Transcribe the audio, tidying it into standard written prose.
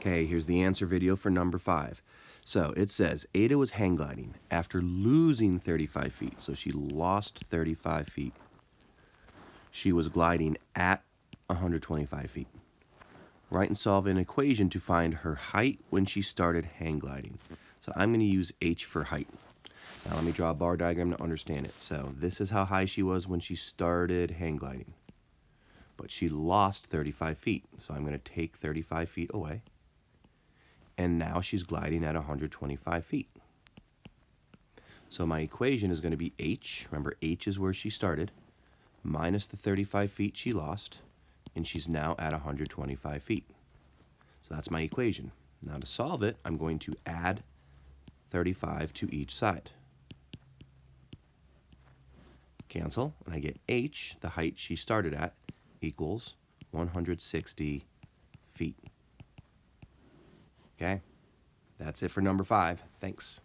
Okay, here's the answer video for number 5. So it says Ada was hang gliding after losing 35 feet. So she lost 35 feet. She was gliding at 125 feet. Write and solve an equation to find her height when she started hang gliding. So I'm going to use h for height. Now let me draw a bar diagram to understand it. So this is how high she was when she started hang gliding. But she lost 35 feet. So I'm going to take 35 feet away. And now she's gliding at 125 feet. So my equation is going to be h, remember h is where she started, minus the 35 feet she lost, and she's now at 125 feet. So that's my equation. Now to solve it, I'm going to add 35 to each side. Cancel, and I get h, the height she started at, equals 160 feet. Okay, that's it for number 5. Thanks.